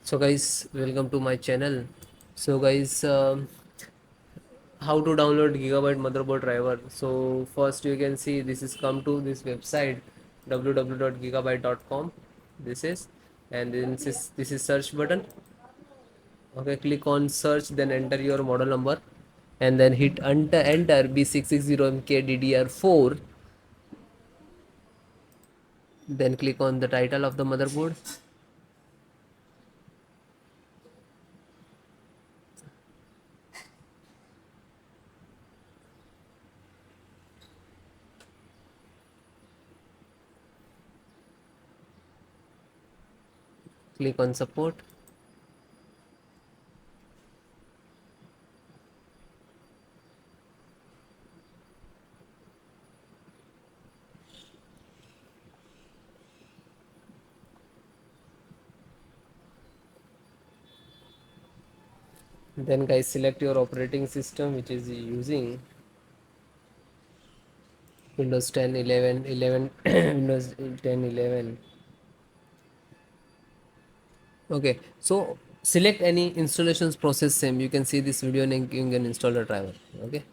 So guys, welcome to my channel. So guys, how to download Gigabyte motherboard driver? So first you can see this is come to this website www.gigabyte.com. This is, and then this is search button. Okay, click on search, then enter your model number, and then hit enter B660MK DDR4. Then click on the title of the motherboard. Click on support. Then guys, select your operating system which is using Windows 10, 11, 11 Windows 10, 11. Okay, so select any installations process same. You can see this video and you can install the driver. Okay,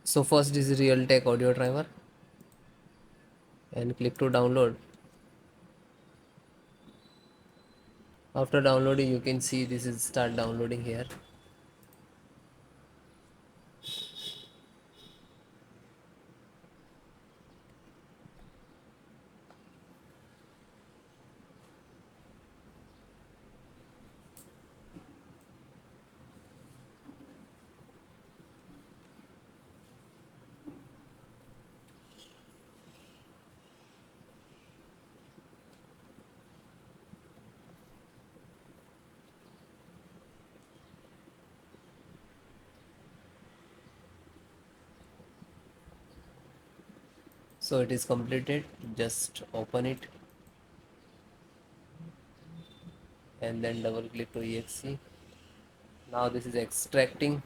so first is Realtek audio driver and click to download. After downloading, you can see this is start downloading here. So it is completed. Just open it and then double click to exe. Now this is extracting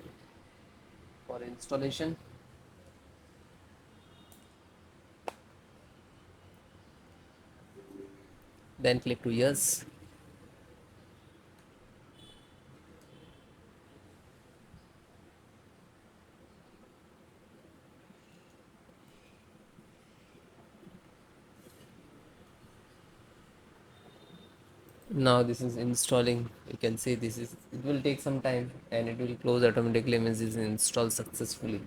for installation. Then click to yes. Now this is installing. You can see this is, it will take some time and it will close automatically, means this is installed successfully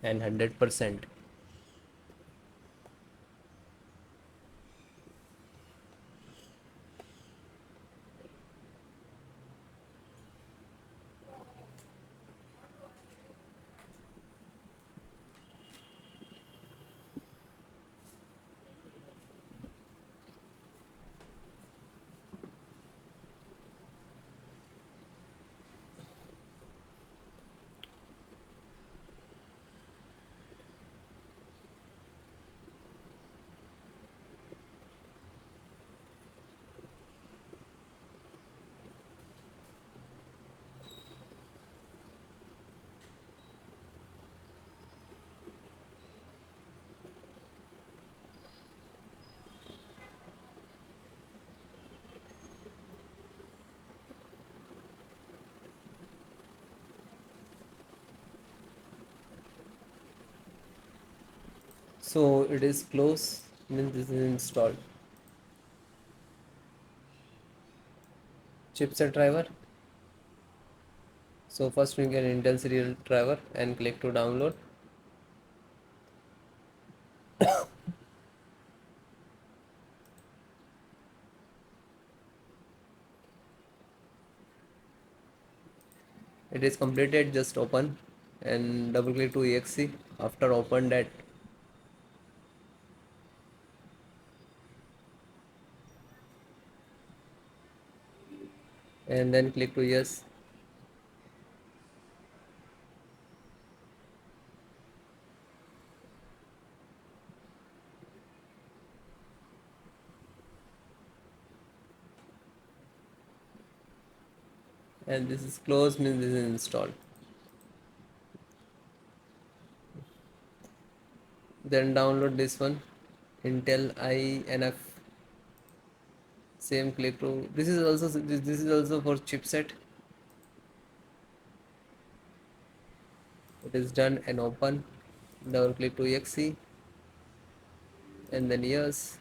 and 100%. So it is close, means this is installed. Chipset driver. So first we get Intel serial driver and click to download. It is completed. Just open and double click to exe. After open that, and then click to yes. And this is closed, means this is installed. Then download this one, Intel INF Same click to, this is also for chipset. It is done and open. Double click to exe and then yes.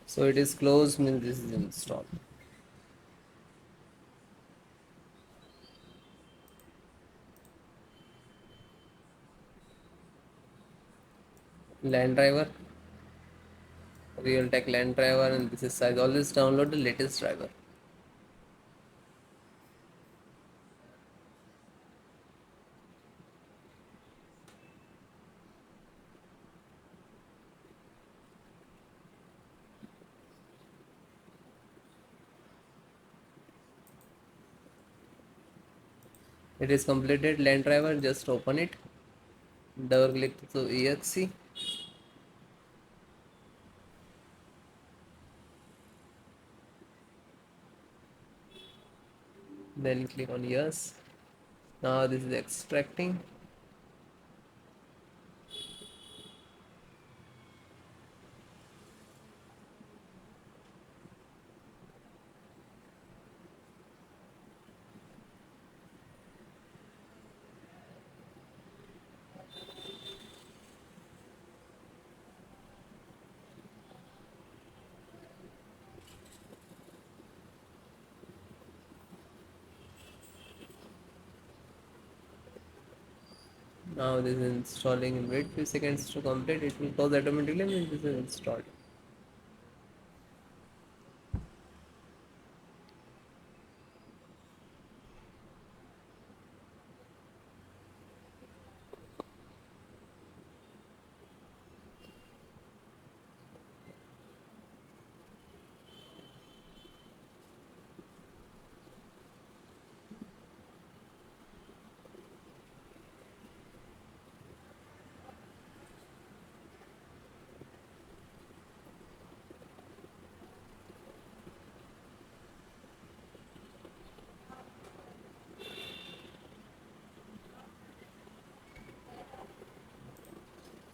So it is closed means this is installed. LAN driver, Realtek LAN driver, and this is size. Always download the latest driver. It is completed. LAN driver, just open it. Double click to exe. Then click on yes. Now this is extracting. Now this is installing. Wait few seconds to complete. It will close automatically. Means this is installed.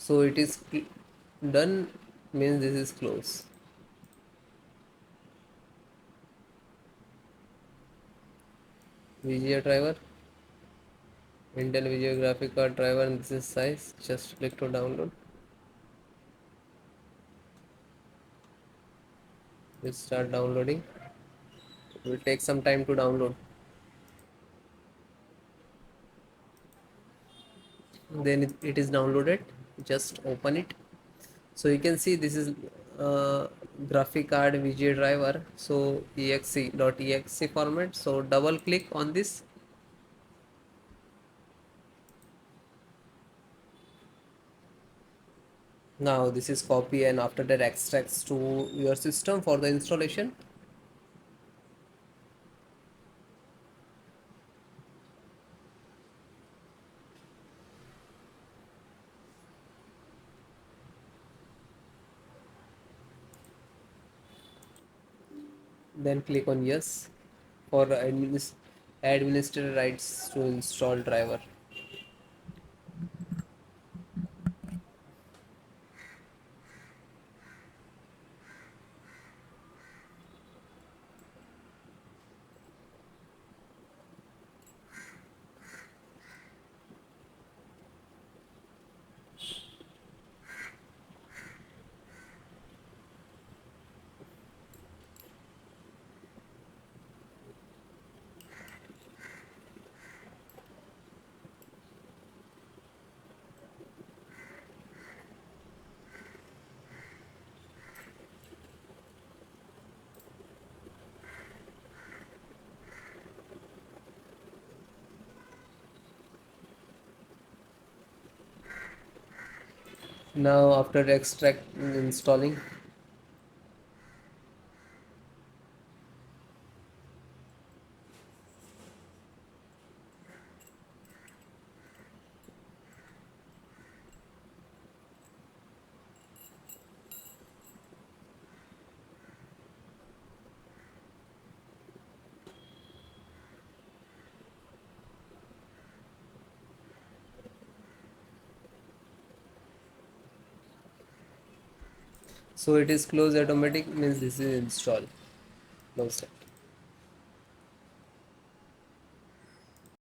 So it is done. Means this is close. VGA driver, Intel VGA graphic card driver, and this is size. Just click to download. It start downloading. It will take some time to download. Then it is downloaded. Just open it. So you can see this is graphic card VGA driver. So exe.exe format. So double click on this. Now this is copy and after that extracts to your system for the installation. Then click on yes for administrator rights to install driver. Now after extract installing, so it is close automatic means this is installed. No step.